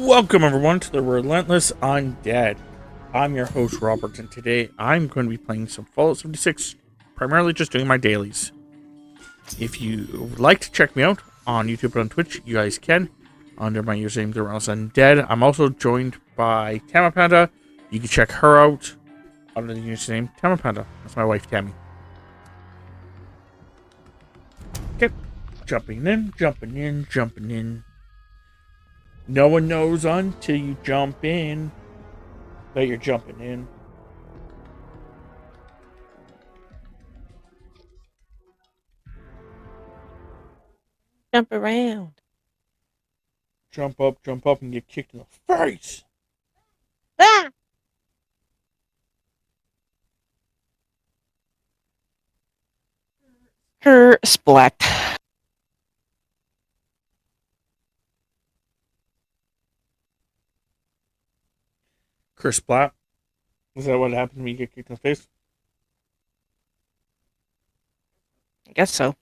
Welcome everyone to the Relentless Undead. I'm your host Robert, and today I'm going to be playing some Fallout 76, primarily just doing my dailies. If you would like to check me out on YouTube and on Twitch, you guys can, under my username The Relentless Undead. I'm also joined by Tammy Panda. You can check her out under the username Tammy Panda. That's my wife Tammy. Okay, jumping in. No one knows until you jump in that you're jumping in. Jump around. Jump up, and get kicked in the face. Ah! Her splat. Chris Platt. Is that what happens when you get kicked in the face? I guess so.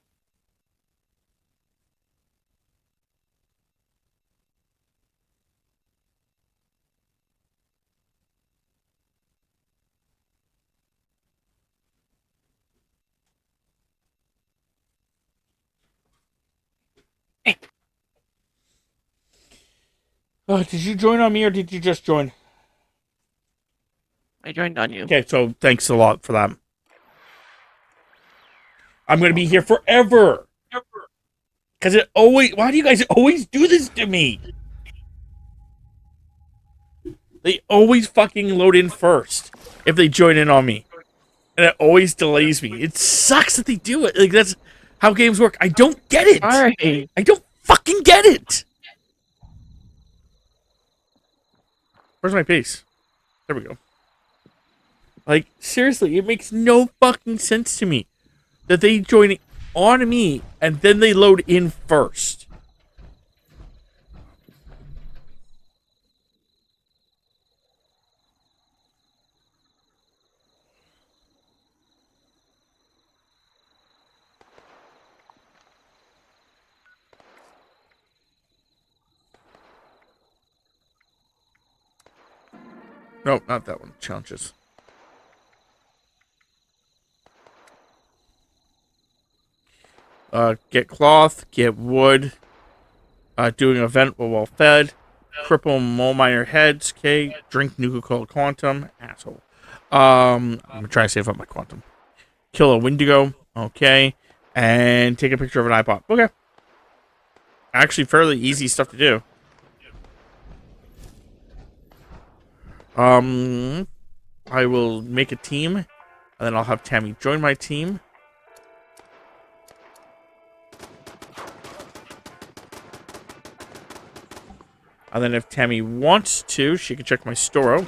Hey. Did you join on me or did you just join? I joined on you. Okay, so thanks a lot for that. I'm going to be here forever. Because why do you guys always do this to me? They always fucking load in first if they join in on me. And it always delays me. It sucks that they do it. Like, that's how games work. I don't get it. Sorry. I don't fucking get it. Where's my base? There we go. Like, seriously, it makes no fucking sense to me that they join on me and then they load in first. No, not that one. Challenges. Get cloth, get wood, doing event while well fed, cripple mole miner heads, okay, drink Nuka-Cola Quantum, asshole. I'm gonna try to save up my Quantum. Kill a Wendigo, okay, and take a picture of an iPod, okay. Actually, fairly easy stuff to do. I will make a team, and then I'll have Tammy join my team. And then if Tammy wants to, she can check my store out.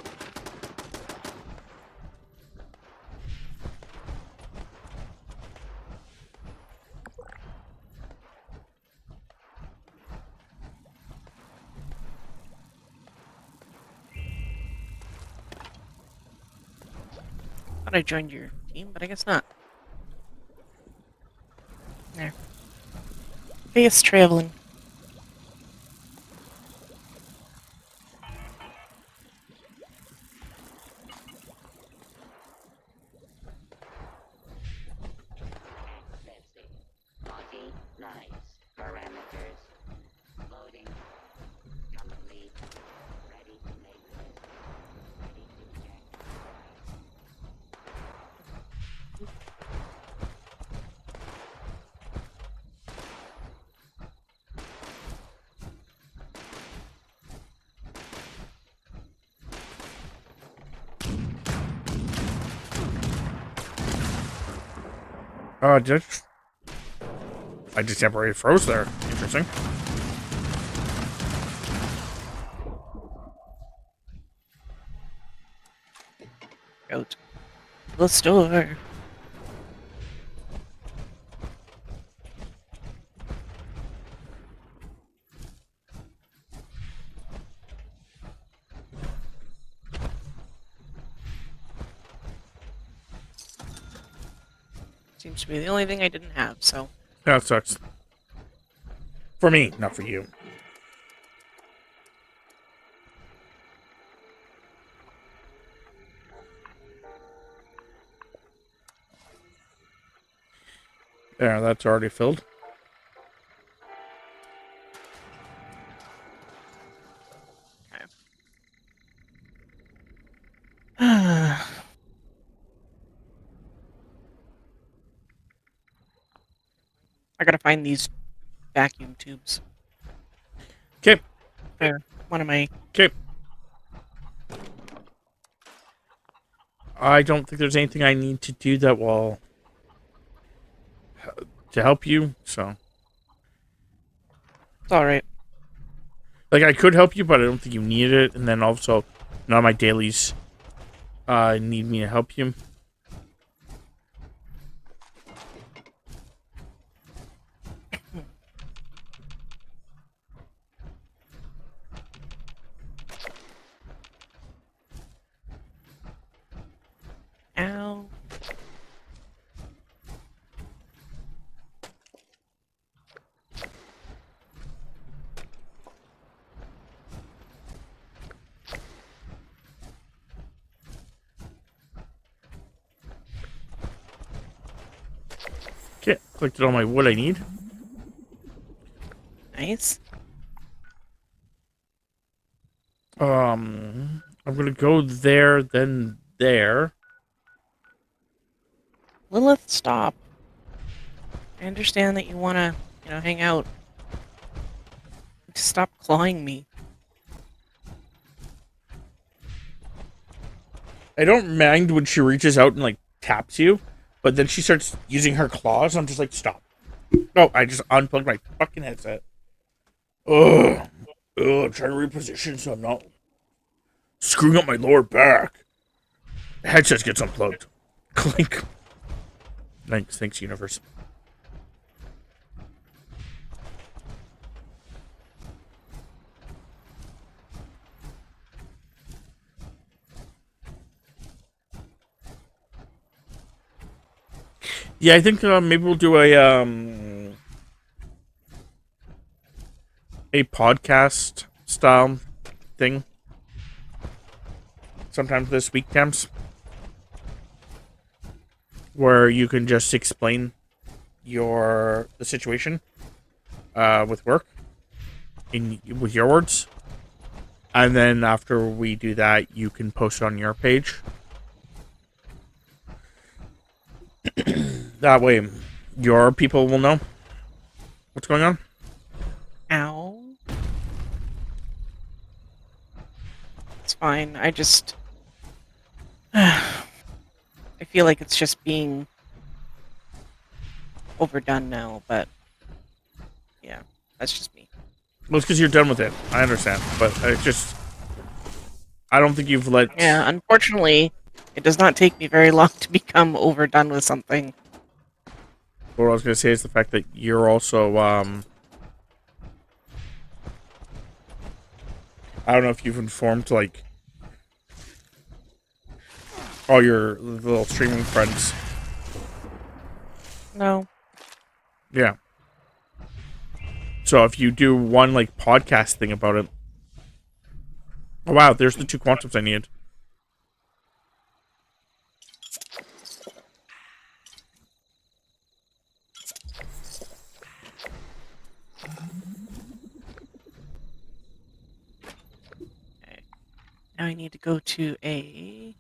Thought I joined your team, but I guess not. There. Face traveling. I just temporarily froze there. Interesting. Go to the store. Seems to be the only thing I didn't have, so. That sucks. For me, not for you. There, that's already filled. I gotta find these vacuum tubes. Okay. There, one of my. Okay. I don't think there's anything I need to do that will to help you. So, It's all right. like, I could help you, but I don't think you need it. And then also, none of my dailies need me to help you. Ow. Okay, collected all my wood I need. Nice. I'm gonna go there, then there. Lilith, stop. I understand that you wanna, hang out. Stop clawing me. I don't mind when she reaches out and like taps you, but then she starts using her claws. I'm just like, stop. Oh, I just unplugged my fucking headset. Ugh. I'm trying to reposition so I'm not screwing up my lower back. The headset gets unplugged. Clink. Thanks, universe. Yeah, I think maybe we'll do a podcast style thing sometime this week, Tams, where you can just explain the situation with work with your words, and then after we do that, you can post it on your page. That way, your people will know what's going on. Ow. It's fine. I just. I feel like it's just being overdone now, but. Yeah, that's just me. Well, it's because you're done with it. I understand, but it's just. I don't think you've let. Yeah, unfortunately, it does not take me very long to become overdone with something. What I was going to say is the fact that you're also, I don't know if you've informed, like, all your little streaming friends. No. Yeah. So if you do one, like, podcast thing about it. Oh, wow, there's the 2 quantums I need. Okay. Now I need to go to a.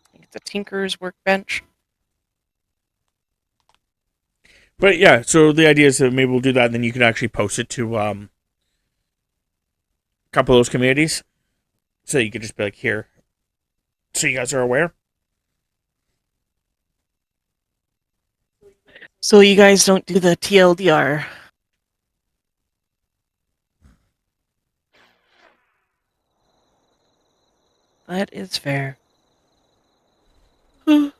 I think it's a Tinker's workbench. But yeah, so the idea is that maybe we'll do that, and then you can actually post it to a couple of those communities. So you could just be like, here. So you guys are aware. So you guys don't do the TLDR. That is fair. I'll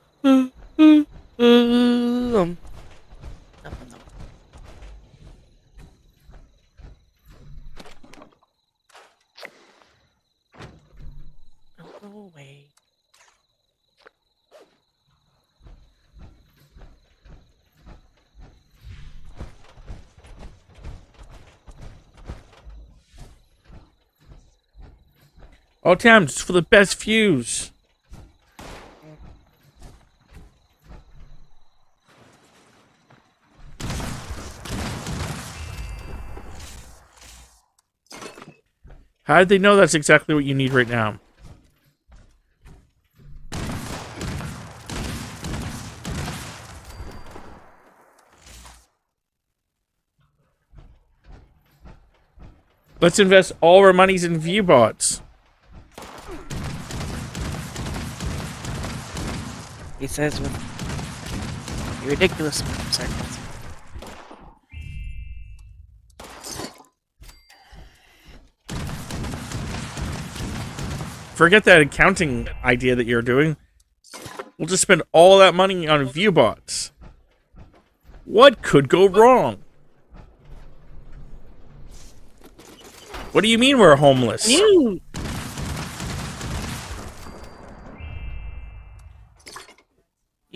go away. Oh, damn, just for the best views. How did they know that's exactly what you need right now? Let's invest all our monies in viewbots. He says with a ridiculous amount of sarcasm. Forget that accounting idea that you're doing. We'll just spend all that money on viewbots. What could go wrong? What do you mean we're homeless? You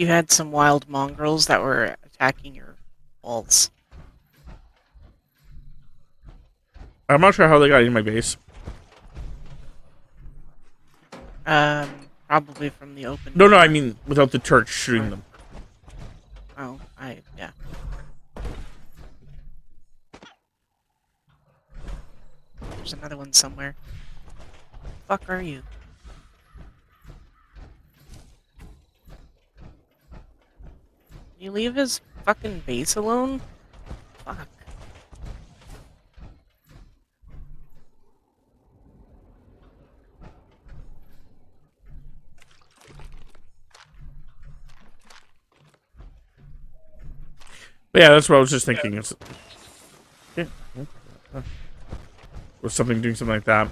had some wild mongrels that were attacking your walls. I'm not sure how they got in my base. Probably from the open. No, I mean without the Turks shooting them. Oh, yeah. There's another one somewhere. Fuck are you? You leave his fucking base alone? Fuck. But yeah, that's what I was just thinking. It's, or something doing something like that.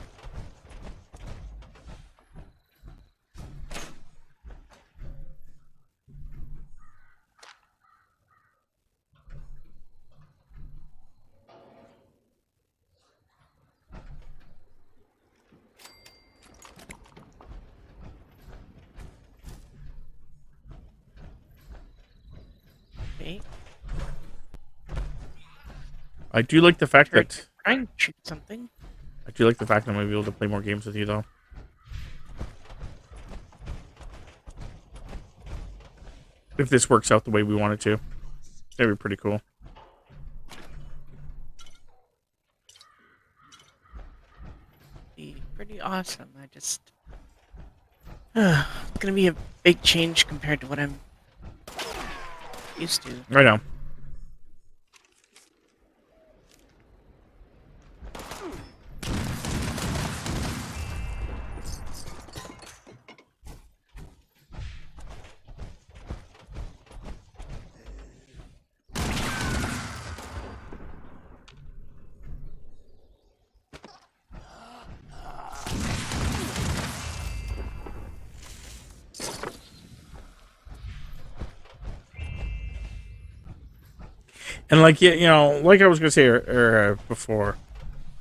Okay. I do like the fact that Trying to shoot something. I do like the fact that I'm gonna be able to play more games with you, though. If this works out the way we want it to, that'd be pretty cool. Be pretty awesome. I just it's gonna be a big change compared to what I'm used to. I know. And like, you know, like I was gonna say before,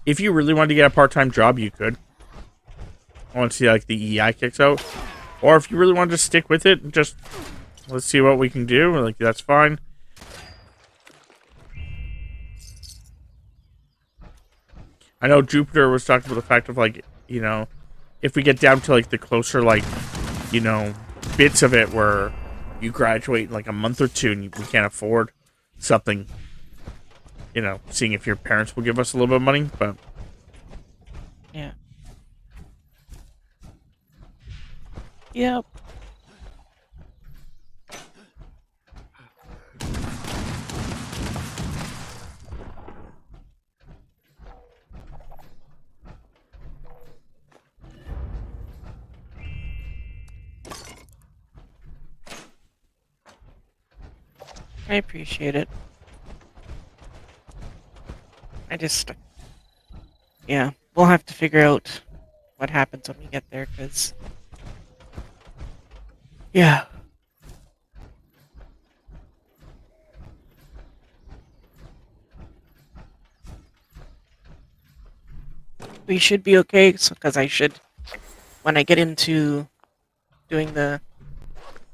if you really wanted to get a part-time job, you could. Once like the EI kicks out, or if you really wanted to stick with it, just let's see what we can do. Like that's fine. I know Jupiter was talking about the fact of like, you know, if we get down to like the closer like, you know, bits of it where you graduate in like a month or two and we can't afford something, you know, seeing if your parents will give us a little bit of money, but Yeah. Yep. I appreciate it. Yeah, we'll have to figure out what happens when we get there, because, yeah. We should be okay, because I should, when I get into doing the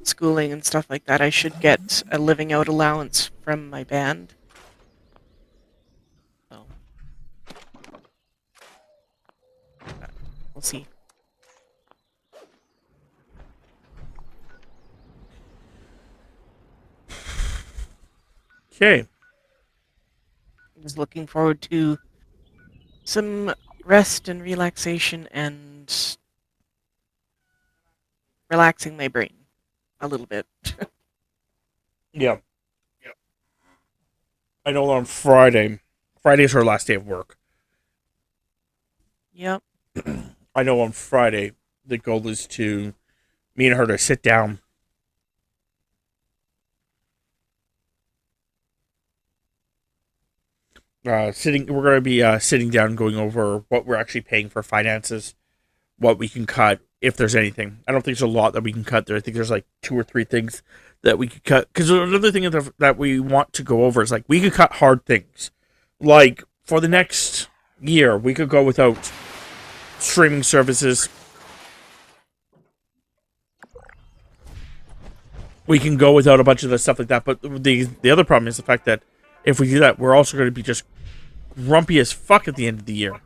schooling and stuff like that, I should get a living out allowance from my band. So, we'll see. okay. I'm just looking forward to some rest and relaxation and relaxing my brain a little bit. Yeah. I know on Friday. Friday is her last day of work. Yep. I know on Friday the goal is to me and her to sit down. We're going to be sitting down, going over what we're actually paying for finances, what we can cut, if there's anything. I don't think there's a lot that we can cut there. I think there's like 2 or 3 things that we could cut. Because another thing that we want to go over is like we could cut hard things. Like for the next year, we could go without streaming services. We can go without a bunch of the stuff like that. But the other problem is the fact that if we do that, we're also going to be just grumpy as fuck at the end of the year.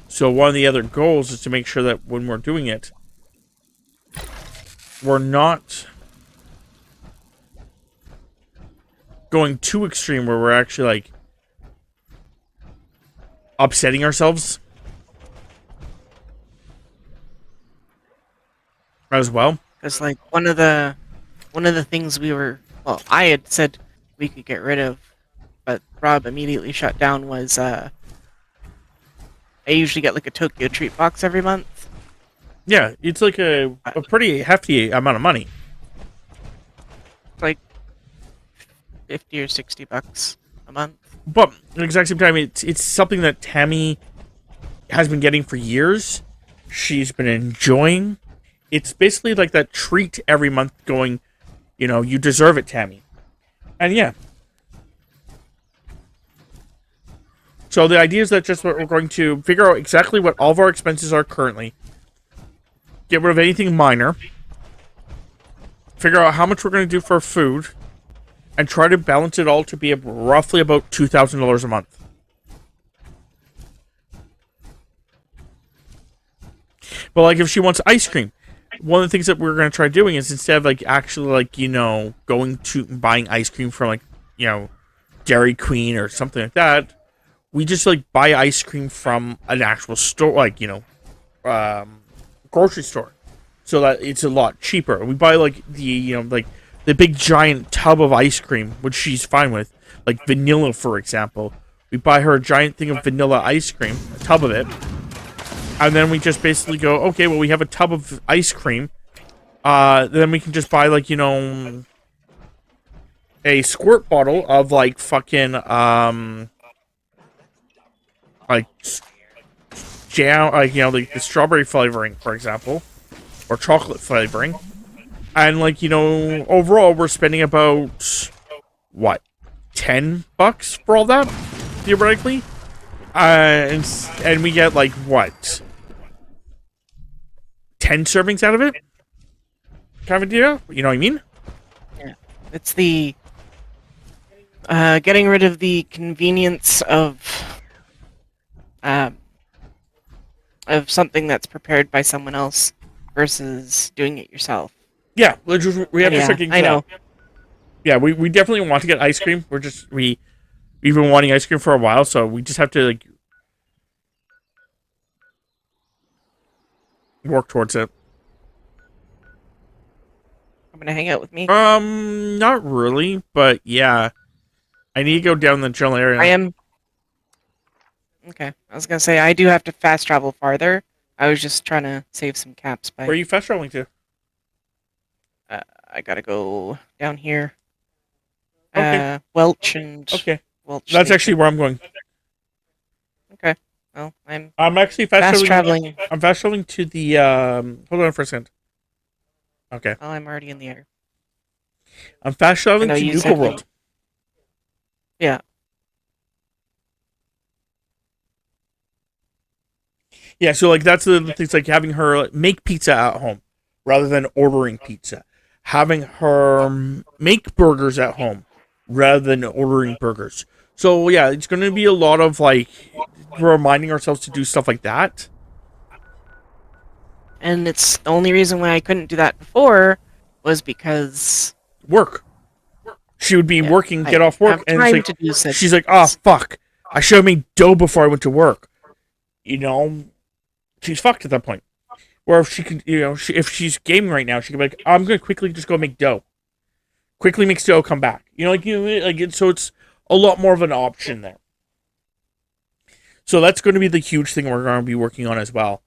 So one of the other goals is to make sure that when we're doing it, we're not going too extreme where we're actually like upsetting ourselves as well. Because like one of the things I had said we could get rid of, but Rob immediately shut down was I usually get like a Tokyo treat box every month. Yeah, it's like a pretty hefty amount of money. Like $50 or $60 a month. But at the exact same time, it's something that Tammy has been getting for years. She's been enjoying. It's basically like that treat every month going, you know, you deserve it, Tammy. And yeah. So the idea is that just what we're going to figure out exactly what all of our expenses are currently. Get rid of anything minor. Figure out how much we're going to do for food. And try to balance it all to be roughly about $2,000 a month. But like if she wants ice cream, one of the things that we're going to try doing is instead of like actually like, you know, going to buying ice cream from like, you know, Dairy Queen or something like that, we just like buy ice cream from an actual store, like, you know, grocery store, so that it's a lot cheaper. We buy like the big giant tub of ice cream, which she's fine with, like vanilla, for example. We buy her a giant thing of vanilla ice cream, a tub of it, and then we just basically go, okay, well, we have a tub of ice cream. Then we can just buy like, you know, a squirt bottle of like fucking like jam, like, you know, like the strawberry flavoring, for example, or chocolate flavoring. And like, you know, overall we're spending about what, $10 for all that, theoretically. And we get like what, 10 servings out of it, kind of a deal. You know what I mean? Yeah, it's the getting rid of the convenience of something that's prepared by someone else versus doing it yourself. Yeah, we have to start getting to I know. that. Yeah, we definitely want to get ice cream. We've been wanting ice cream for a while, so we just have to like work towards it. I'm gonna hang out with me. Not really, but yeah, I need to go down the general area. I am. Okay, I was gonna say I do have to fast travel farther. I was just trying to save some caps by. Where are you fast traveling to? I gotta go down here. Okay. Welch and. Okay. Welch That's Station. actually where I'm going. Okay. Well, I'm actually fast traveling. I'm fast traveling to the hold on for a second. Okay. Well, I'm already in the air. I'm fast traveling to you Nuka said- World. Yeah. Yeah, so like that's the things, like having her like, make pizza at home rather than ordering pizza. Having her make burgers at home rather than ordering burgers. So yeah, it's going to be a lot of like reminding ourselves to do stuff like that. And it's the only reason why I couldn't do that before was because Work. she would be working, get I off work, have and time it's to do like, such she's like, oh, things. fuck. I should have made dough before I went to work. You know, she's fucked at that point. Or if she could, if she's gaming right now, she could be like, I'm going to quickly just go make dough. Quickly make dough, come back. So it's a lot more of an option there. So that's going to be the huge thing we're going to be working on as well.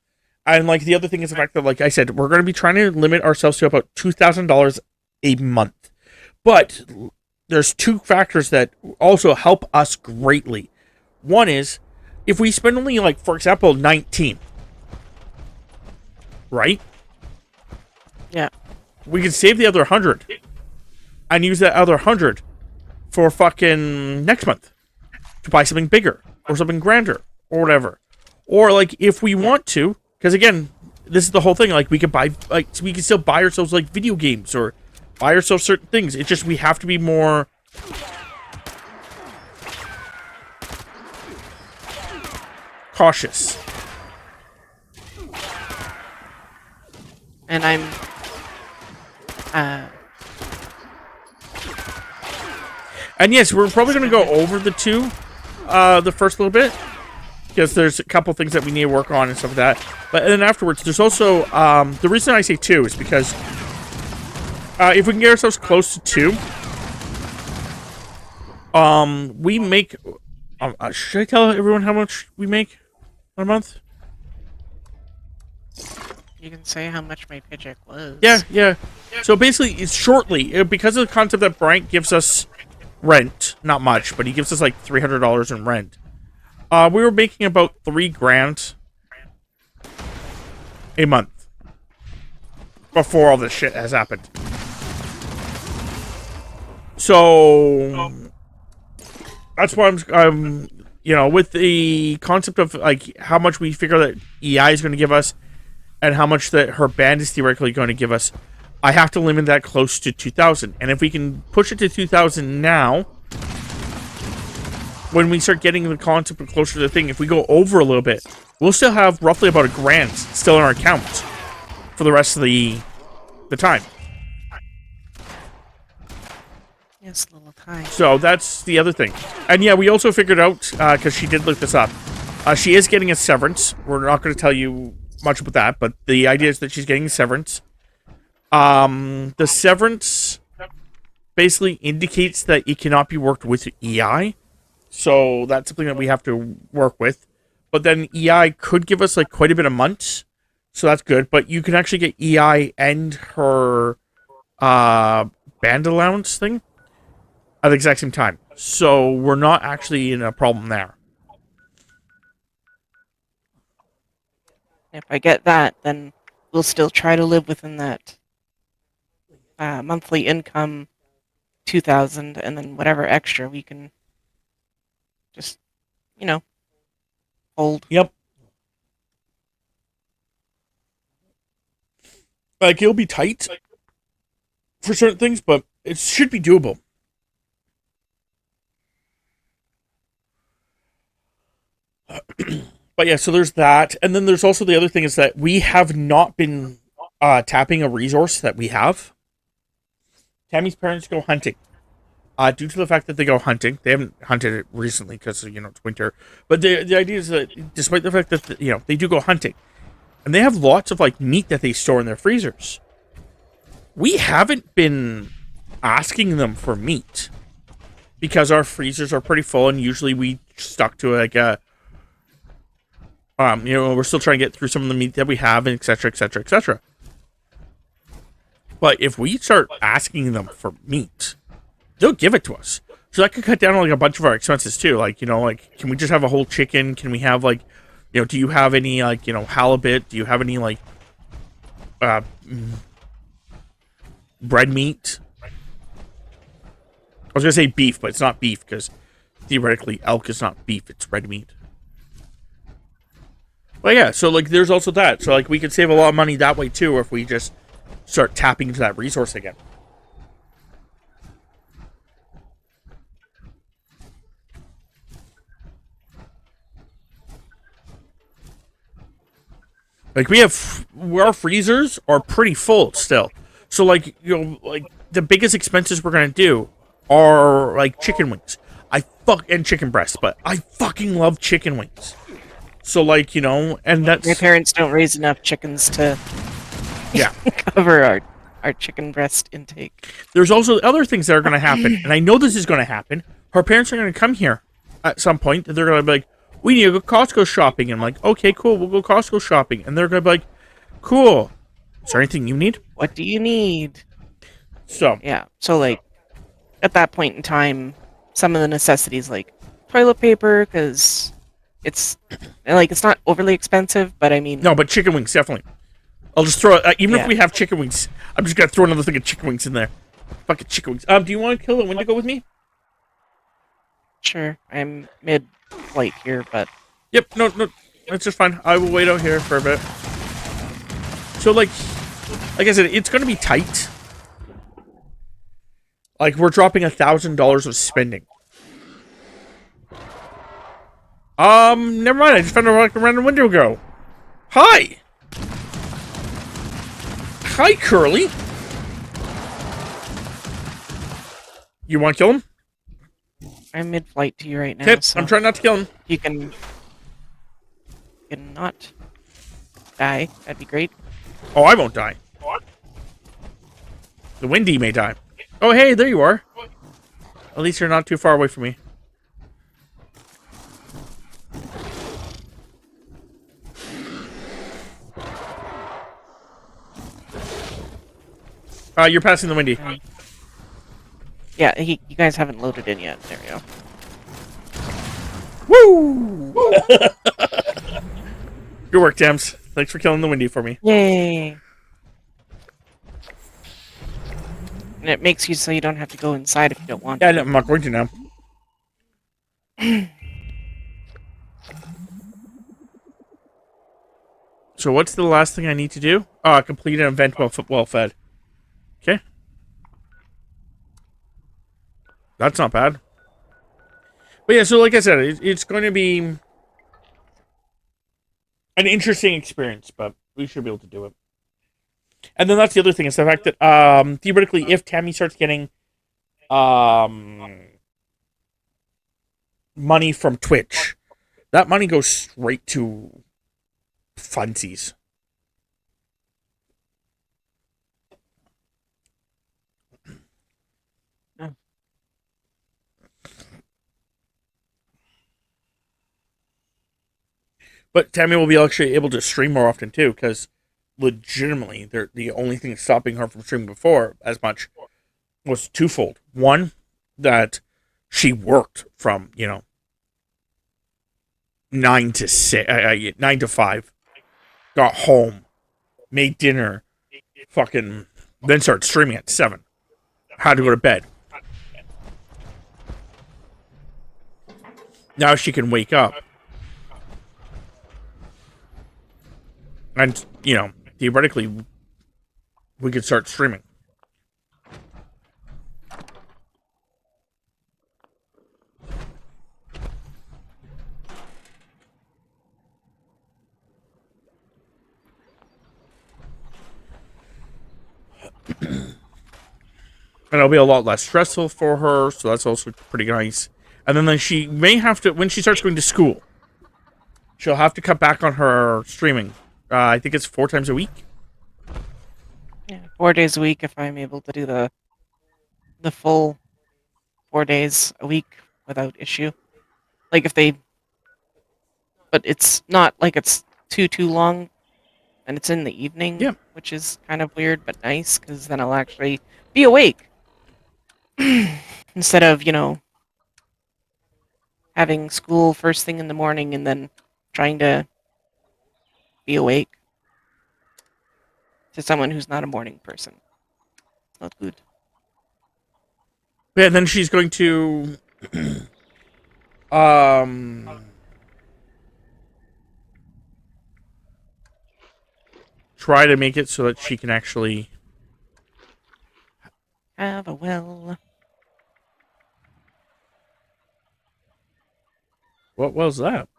And like the other thing is the fact that, like I said, we're going to be trying to limit ourselves to about $2,000 a month. But there's two factors that also help us greatly. One is if we spend only, like, for example, 19, right? Yeah. We can save the other 100 and use that other 100 for fucking next month to buy something bigger or something grander or whatever. Or like if we want to, because again, this is the whole thing. Like we could buy, like we can still buy ourselves like video games or buy ourselves certain things. It's just we have to be more cautious. And I'm And yes, we're probably going to go over the first little bit, because there's a couple things that we need to work on and stuff like that. But then afterwards, there's also, the reason I say 2 is because if we can get ourselves close to 2, we make, should I tell everyone how much we make a month? You can say how much my paycheck was. Yeah. So basically, it's shortly, because of the concept that Bryant gives us rent, not much, but he gives us like $300 in rent. We were making about $3,000 a month before all this shit has happened. So that's why I'm with the concept of like how much we figure that EI is going to give us and how much that her band is theoretically going to give us, I have to limit that close to 2,000. And if we can push it to 2,000 now, when we start getting the concept closer to the thing, if we go over a little bit, we'll still have roughly about $1,000 still in our account for the rest of the time. Yes, little time. So that's the other thing. And yeah, we also figured out, because she did look this up, she is getting a severance. We're not going to tell you much about that, but the idea is that she's getting a severance. The severance basically indicates that it cannot be worked with EI. So that's something that we have to work with. But then EI could give us like quite a bit of months. So that's good. But you can actually get EI and her band allowance thing at the exact same time. So we're not actually in a problem there. If I get that, then we'll still try to live within that monthly income, 2,000, and then whatever extra we can just, hold. Yep. Like, it'll be tight for certain things, but it should be doable. But yeah, so there's that. And then there's also the other thing is that we have not been tapping a resource that we have. Tammy's parents go hunting. Due to the fact that they go hunting, they haven't hunted it recently because, it's winter. But the idea is that despite the fact that, they do go hunting, and they have lots of, like, meat that they store in their freezers, we haven't been asking them for meat because our freezers are pretty full, and usually we stuck to, like, we're still trying to get through some of the meat that we have, and et cetera, et cetera, et cetera. But if we start asking them for meat, they'll give it to us. So that could cut down on like a bunch of our expenses too. Like, can we just have a whole chicken? Can we have like, do you have any like, halibut? Do you have any like, bread meat? I was gonna say beef, but it's not beef because theoretically elk is not beef; it's red meat. But yeah, so like, there's also that. So like, we could save a lot of money that way too if we just start tapping into that resource again. Like, our freezers are pretty full still. So like, like the biggest expenses we're gonna do are like chicken wings. And chicken breasts, but I fucking love chicken wings. So like, and My that's parents don't raise enough chickens to yeah. cover our chicken breast intake. There's also other things that are going to happen, and I know this is going to happen. Her parents are going to come here at some point, and they're going to be like, "We need to go Costco shopping." And I'm like, "Okay, cool, we'll go Costco shopping." And they're going to be like, "Cool. Is there anything you need?" What do you need? So Yeah. So like at that point in time, some of the necessities like toilet paper, because it's not overly expensive, but I mean, no, but chicken wings definitely. I'll just throw it. Even if yeah, we have chicken wings, I'm just gonna throw another thing of chicken wings in there. Fucking chicken wings. Do you want to kill the Wendigo with me? sure. I'm mid-flight here, but Yep. No, no. That's just fine. I will wait out here for a bit. So like I said, it's gonna be tight. Like we're dropping $1,000 of spending. Never mind. I just found a random window go. Hi. Hi, Curly. You want to kill him? I'm mid-flight to you right now. Okay, So I'm trying not to kill him. you can not die. That'd be great. Oh, I won't die. The Windy may die. Oh, hey, there you are. At least you're not too far away from me. You're passing the Windy. Yeah, you guys haven't loaded in yet. There we go. Woo! Good work, Tams. Thanks for killing the Windy for me. Yay! And it makes you so you don't have to go inside if you don't want Yeah, to. no, I'm not going to now. So what's the last thing I need to do? Complete an event well fed. Okay. That's not bad. But yeah, so like I said, it's going to be an interesting experience, but we should be able to do it. And then that's the other thing, is the fact that theoretically, if Tammy starts getting money from Twitch, that money goes straight to funsies. But Tammy will be actually able to stream more often too, because legitimately, the only thing stopping her from streaming before as much was twofold. One, that she worked from 9 to 5, got home, made dinner, fucking then started streaming at 7. Had to go to bed. Now she can wake up. And, theoretically, we could start streaming. And it'll be a lot less stressful for her, so that's also pretty nice. And then she may have to, when she starts going to school, she'll have to cut back on her streaming. I think it's 4 times a week. Yeah, 4 days a week if I'm able to do the full 4 days a week without issue. Like but it's not like it's too long, and it's in the evening, Yeah. which is kind of weird but nice, because then I'll actually be awake instead of having school first thing in the morning and then trying to be awake to someone who's not a morning person. It's not good. Yeah, and then she's going to try to make it so that she can actually Have a well. What was that?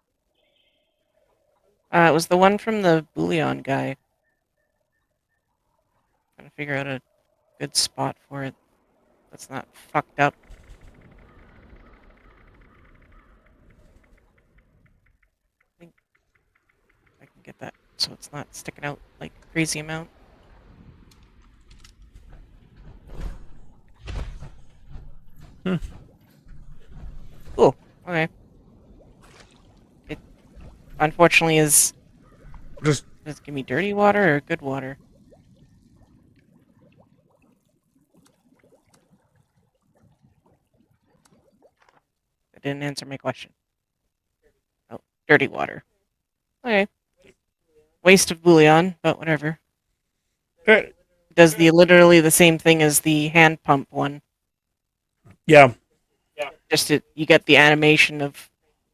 It was the one from the Bouillon guy. Trying to figure out a good spot for it that's not fucked up. get that so it's not sticking out like a crazy amount. Cool. Okay. It unfortunately is. Just Does it give me dirty water or good water? It didn't answer my question. Oh, dirty water. Okay. Waste of bouillon, but whatever. eh, Does literally the same thing as the hand pump one. yeah. Just you get the animation of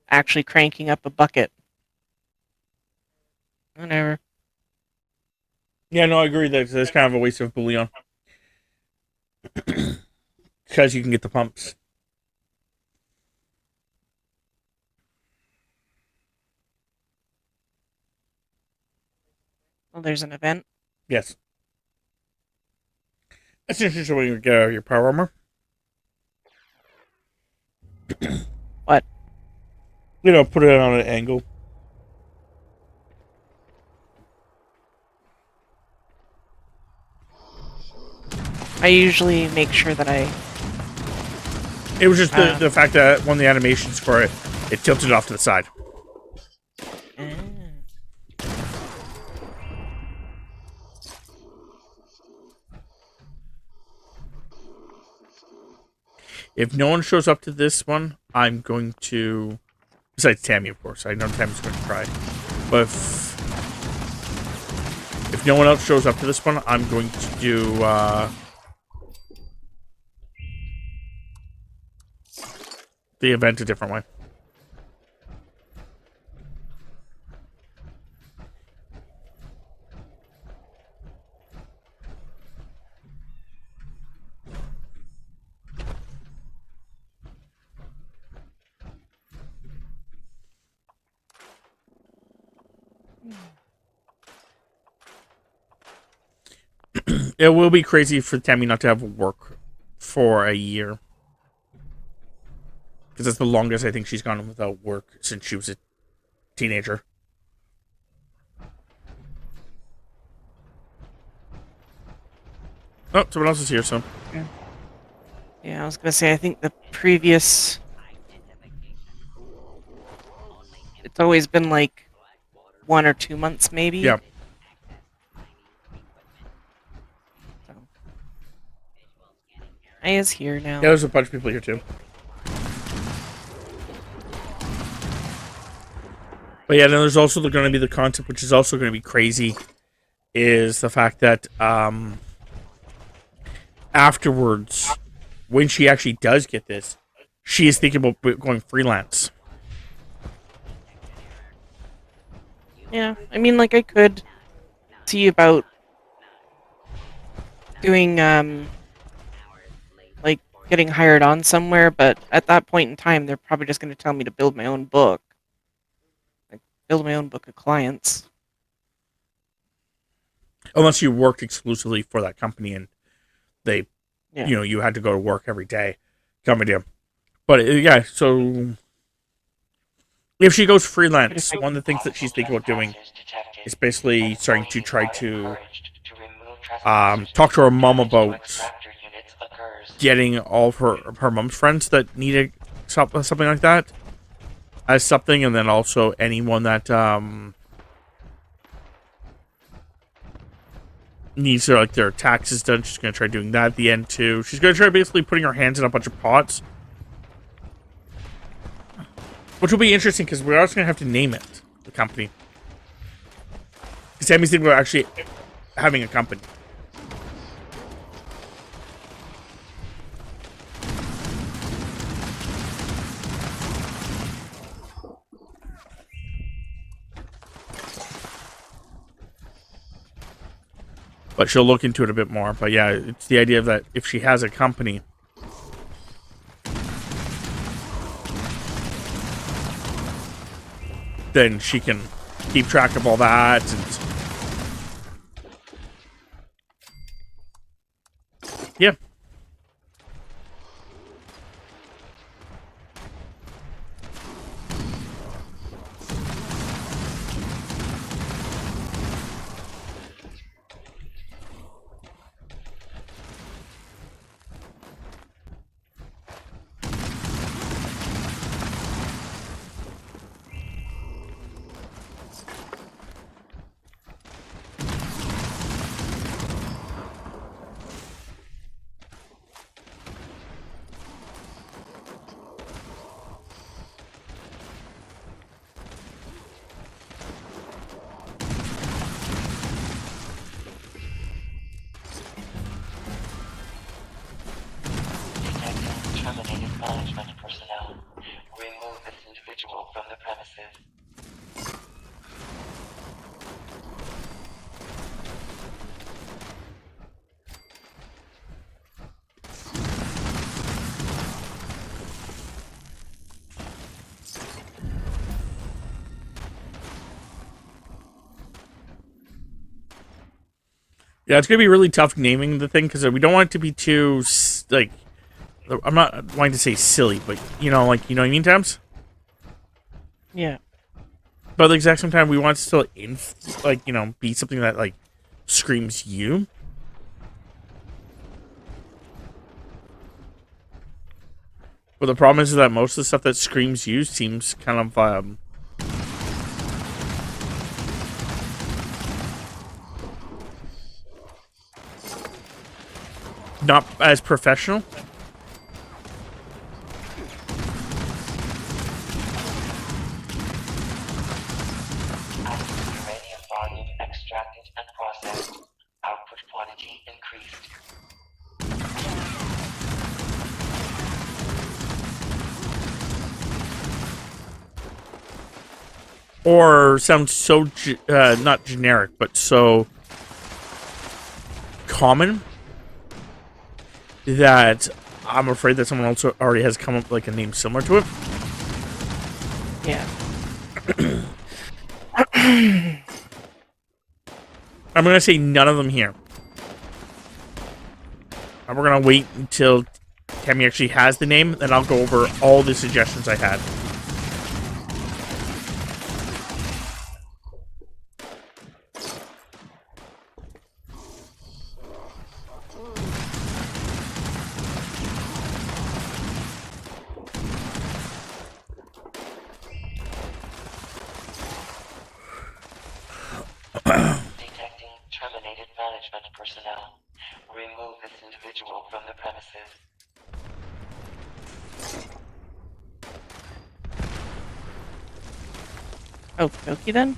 actually cranking up a bucket. Whatever. Yeah, no, I agree that it's kind of a waste of bouillon. Because you can get the pumps. Well, there's an event. Yes. That's interesting when you get out of your power armor. What? You know, put it on an angle. I usually make sure that I. It was just the fact that one of the animations for it, it tilted off to the side. If no one shows up to this one, I'm going to... Besides Tammy, of course. I know Tammy's going to try. But if no one else shows up to this one, I'm going to do... the event a different way. It will be crazy for Tammy not to have work for a year. Because that's the longest I think she's gone without work since she was a teenager. Oh, someone else is here, so... Yeah, I was gonna say, I think the previous... It's always been like 1 or 2 months, maybe? Yeah. So. I is here now. Yeah, there's a bunch of people here, too. But yeah, then there's also going to be the concept, which is also going to be crazy, is the fact that afterwards, when she actually does get this, she is thinking about going freelance. Yeah, I mean, like, I could see about doing, like, getting hired on somewhere, but at that point in time, they're probably just going to tell me to build my own book. Like, build my own book of clients. Unless you worked exclusively for that company and they, Yeah. you know, you had to go to work every day. Company. But yeah, so if she goes freelance, one of the things that she's thinking about doing is basically starting to try to talk to her mom about getting all of her mom's friends that need something like that as something, and then also anyone that needs their, like, their taxes done. She's going to try doing that at the end too. She's going to try basically putting her hands in a bunch of pots, which will be interesting because we're also going to have to name it, the company. Because Tammy's thinking about actually having a company. But she'll look into it a bit more. But yeah, it's the idea that if she has a company, then she can keep track of all that. And yeah. Yeah, it's gonna be really tough naming the thing because we don't want it to be too like. I'm not wanting to say silly, but like what I mean, Tams. Yeah. But at the exact same time, we want it to still be something that like screams you. But the problem is that most of the stuff that screams you seems kind of not as professional. Uranium volume extracted and processed. Output quantity increased. Or sounds so not generic, but so common that I'm afraid that someone else already has come up with like a name similar to it. Yeah. I'm gonna say none of them here. And we're gonna wait until Tammy actually has the name, then I'll go over all the suggestions I had. Detecting terminated management personnel. Remove this individual from the premises. Okie dokie then.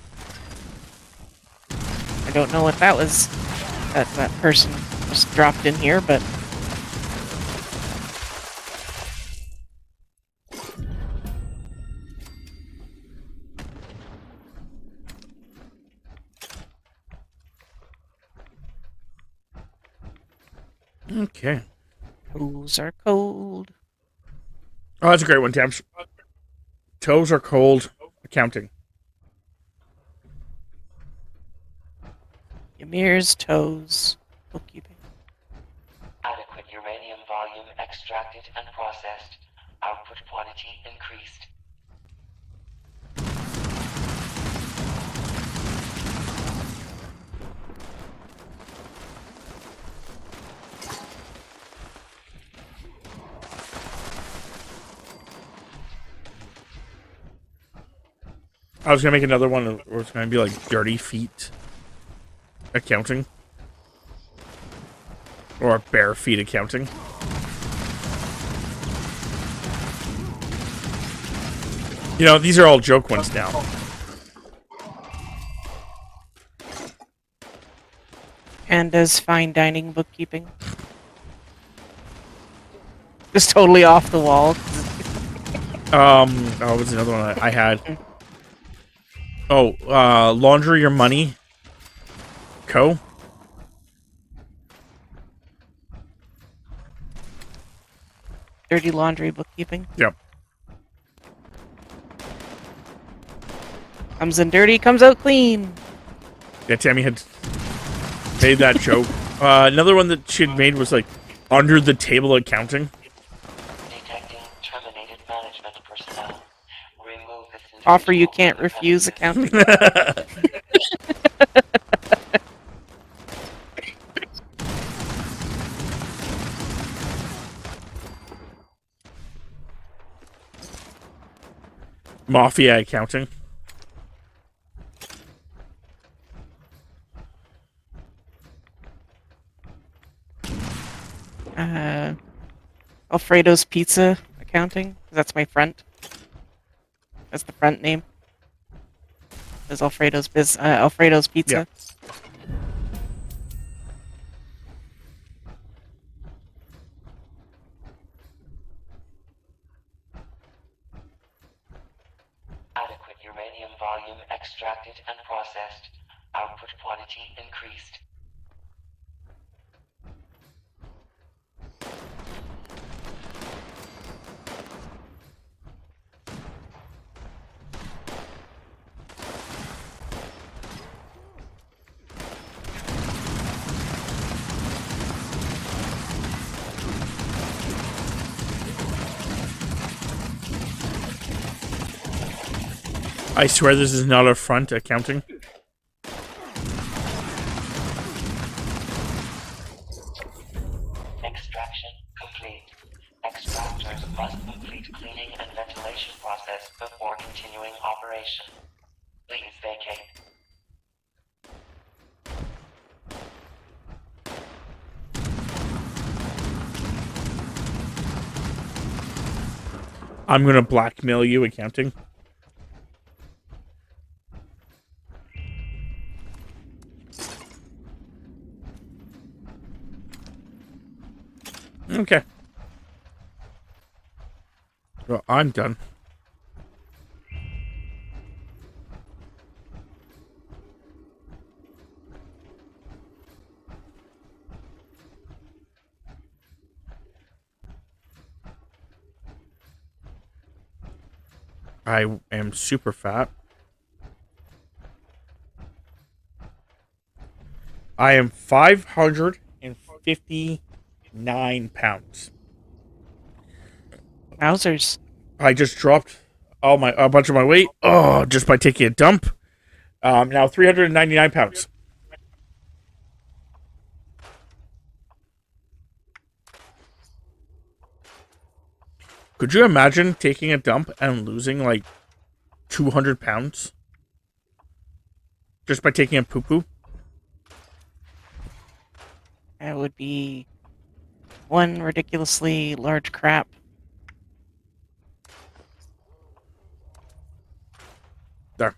I don't know what that was. That person just dropped in here, but Okay. toes are cold. Oh, that's a great one, Tams. Toes are cold. Accounting. Ymir's toes. Bookkeeping. Adequate uranium volume extracted and processed. Output quantity increased. I was gonna make another one where it's gonna be like dirty feet accounting. Or bare feet accounting. These are all joke ones now. Panda's fine dining bookkeeping. Just totally off the wall. Oh, what's another one I had? Oh, Laundry Your Money Co. Dirty laundry bookkeeping. Yep. Comes in dirty, comes out clean. Yeah, Tammy had made that joke. Another one that she had made was like under the table accounting. Detecting terminated management personnel. Remove this individual Offer you from can't the refuse premises. accounting. Mafia accounting. Alfredo's Pizza accounting. That's my front. That's the front name. Is Alfredo's Pizza. Yeah. Adequate uranium volume extracted and processed. Output quantity increased. I swear this is not a front accounting. Extraction complete. Extractors must complete cleaning and ventilation process before continuing operation. Please vacate. I'm gonna blackmail you, accounting. Okay. Well, I'm done. I am super fat. I am 559 pounds. Wowzers. I just dropped a bunch of my weight. Oh, just by taking a dump. Now 399 pounds. Could you imagine taking a dump and losing like 200 pounds? Just by taking a poo-poo? That would be one ridiculously large crap. There.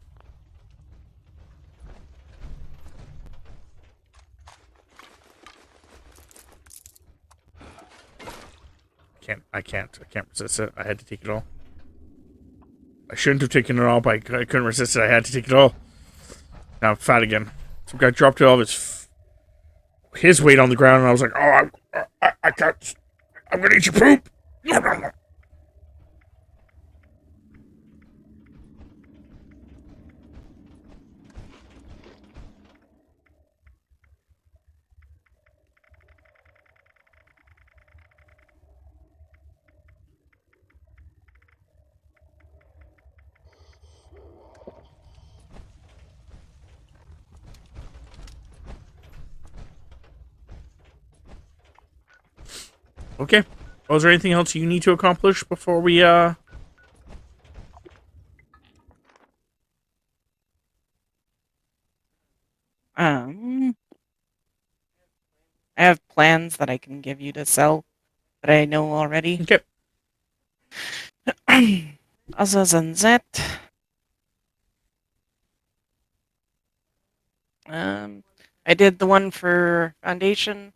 I can't resist it. I had to take it all. I shouldn't have taken it all, but I couldn't resist it. I had to take it all. Now I'm fat again. Some guy dropped all of his weight on the ground, and I was like, "Oh, I can't. I'm gonna eat your poop." Okay. Well, is there anything else you need to accomplish before we I have plans that I can give you to sell that I know already. Okay. Other than that, I did the one for Foundation.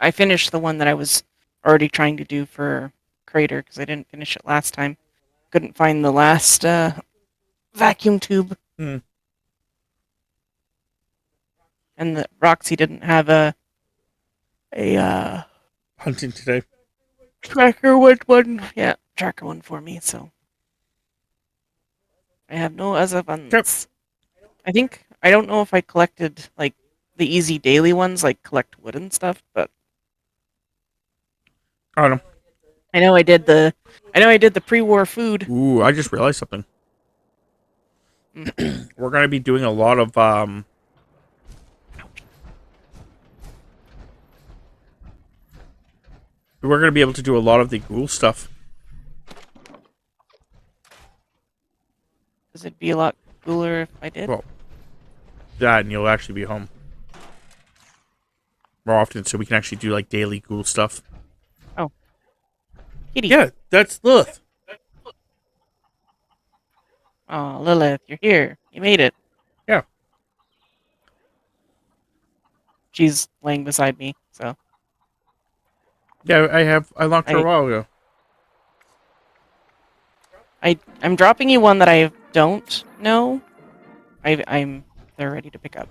I finished the one that I was already trying to do for Crater because I didn't finish it last time. Couldn't find the last vacuum tube. Hmm. And the Roxy didn't have a Hunting today. tracker one for me, so I have no other ones. Yep. I don't know if I collected like the easy daily ones, like collect wood and stuff, but I don't know. I know I did the pre-war food. Ooh, I just realized something. We're gonna be doing a lot of we're gonna be able to do a lot of the Ghoul stuff. Because it'd be a lot cooler if I did. Well, that and you'll actually be home more often, so we can actually do like daily Ghoul stuff. Oh, kitty. Yeah, that's Lilith. Oh, Lilith, you're here. You made it. Yeah. She's laying beside me, so. Yeah, I locked her a while ago. I'm dropping you one that I don't know. They're ready to pick up.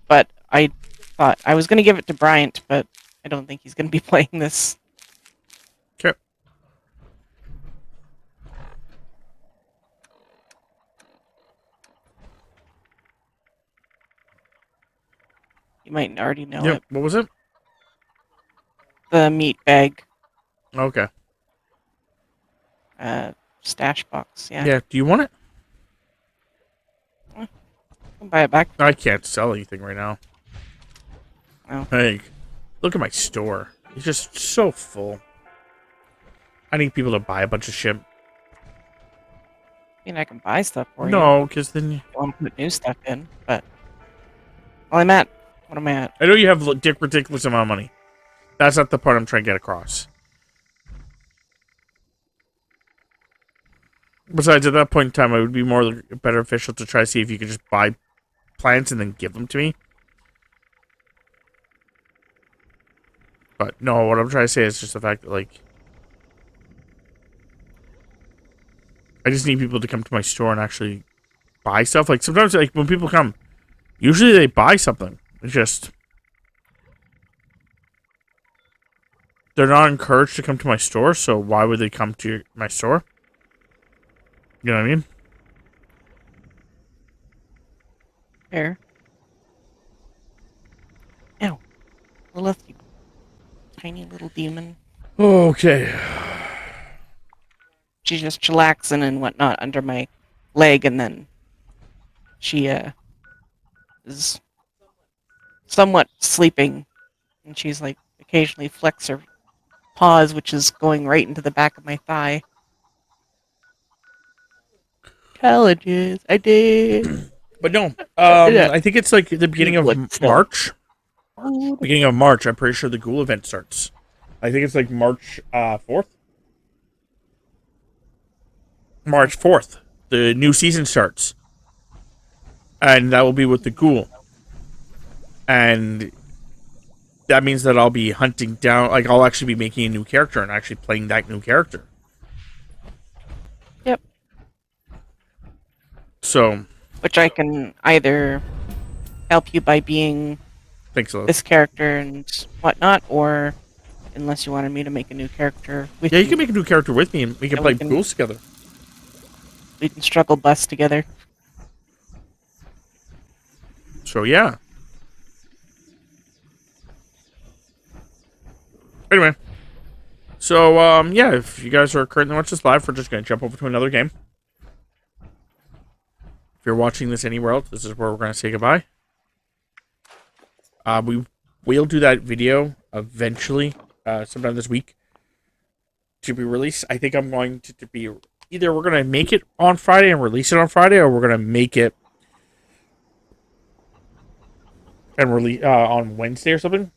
But I thought I was gonna give it to Bryant, but I don't think he's gonna be playing this. Okay. You might already know Yep. it. What was it? The meat bag, Okay. stash box. Yeah. Yeah. Do you want it? I'll buy it back. I can't sell anything right now. Oh. Like, look at my store. It's just so full. I need people to buy a bunch of shit. I mean, I can buy stuff for you. No, because then... I want to put new stuff in, but... Well, I'm at... What am I at? I know you have a ridiculous amount of money. That's not the part I'm trying to get across. Besides, at that point in time, it would be more beneficial to try to see if you could just buy plants and then give them to me. But no, what I'm trying to say is just the fact that, like, I just need people to come to my store and actually buy stuff. Like, sometimes, like, when people come, usually they buy something. It's just... they're not encouraged to come to my store, so why would they come to my store? You know what I mean? Here. Ow. Lilith, you tiny little demon. Okay. She's just chillaxing and whatnot under my leg, and then she, is somewhat sleeping, and she's, like, occasionally flex her paws, which is going right into the back of my thigh. Challenges, I did. But no, I think it's like the beginning of March. Beginning of March, I'm pretty sure the Ghoul event starts. I think it's like March 4th. March 4th. The new season starts. And that will be with the Ghoul. And that means that I'll be hunting down, like, I'll actually be making a new character and actually playing that new character. Yep. So. Which I can either help you by being Thanks a lot. this character and whatnot, or unless you wanted me to make a new character with you. Yeah, you can make a new character with me and we can play Ghouls together. We can struggle bus together. So, yeah. Anyway. So, yeah, if you guys are currently watching this live, we're just going to jump over to another game. If you're watching this anywhere else, this is where we're going to say goodbye. We will do that video eventually, sometime this week, to be released. I think I'm going to be... either we're going to make it on Friday and release it on Friday, or we're going to make it and release on Wednesday or something,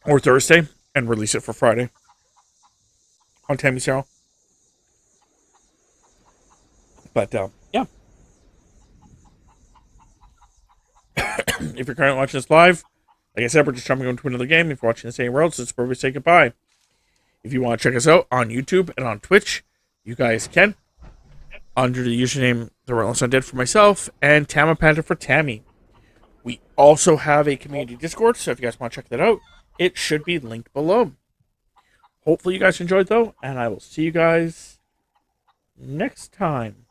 or Thursday, and release it for Friday on Tammy's channel. But yeah, if you're currently watching this live, like I said, we're just jumping into another game. If you're watching this anywhere else, it's where we say goodbye. If you want to check us out on YouTube and on Twitch, you guys can, under the username The Relentless Undead for myself and Tama Panda for Tammy. We also have a community Discord, so if you guys want to check that out, it should be linked below. Hopefully you guys enjoyed, though, and I will see you guys next time.